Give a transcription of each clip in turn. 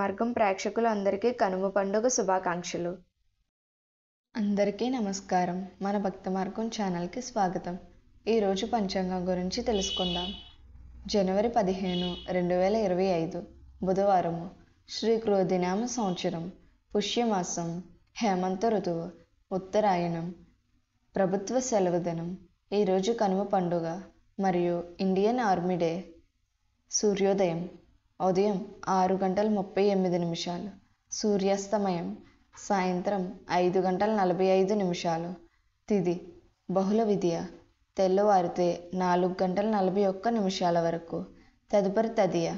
మార్గం ప్రేక్షకులందరికీ కనుమ పండుగ శుభాకాంక్షలు. అందరికీ నమస్కారం. మన భక్త మార్గం ఛానల్కి స్వాగతం. ఈరోజు పంచాంగం గురించి తెలుసుకుందాం. జనవరి 15, 2025 బుధవారము. శ్రీ క్రోధినామ సంవత్సరం, పుష్యమాసం, హేమంత ఋతువు, ఉత్తరాయణం, ప్రభుత్వ సెలవు దినం. ఈరోజు కనుమ పండుగ మరియు ఇండియన్ ఆర్మీ డే. సూర్యోదయం ఉదయం 6:38, సూర్యాస్తమయం సాయంత్రం 5:45. తిథి బహుళ విద్య, తెల్లవారితే 4:41 వరకు. తదుపరి తదియ.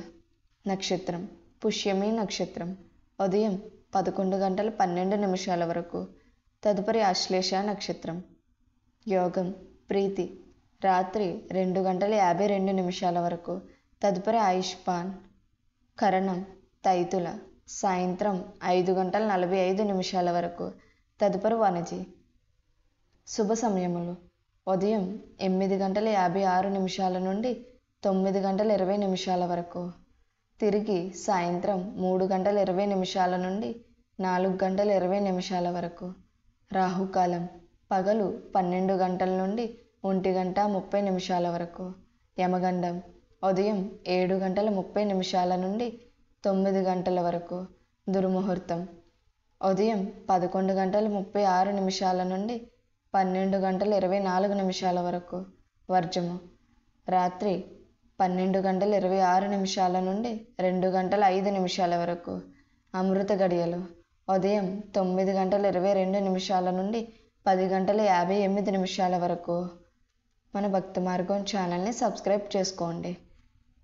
నక్షత్రం పుష్యమి నక్షత్రం, ఉదయం 11:12 వరకు. తదుపరి ఆశ్లేష నక్షత్రం. యోగం ప్రీతి, రాత్రి 2:52 వరకు. తదుపరి ఆయుష్పాన్. కరణం తైతుల, సాయంత్రం 5:45 వరకు. తదుపరి వనజి. శుభ సమయములు ఉదయం 8:56 నుండి 9:20 వరకు. తిరిగి సాయంత్రం 3:20 నుండి 4:20 వరకు. రాహుకాలం పగలు 12 గంటల నుండి 1:30 వరకు. యమగండం ఉదయం 7:30 నుండి 9 గంటల వరకు. దుర్ముహూర్తం ఉదయం 11:36 నుండి 12:24 వరకు. వర్జము రాత్రి 12:26 నుండి 2:05 వరకు. అమృత గడియలు ఉదయం 9:22 నుండి 10:58 వరకు. మన భక్త మార్గం ఛానల్ని సబ్స్క్రైబ్ చేసుకోండి.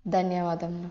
ధన్యవాదములు.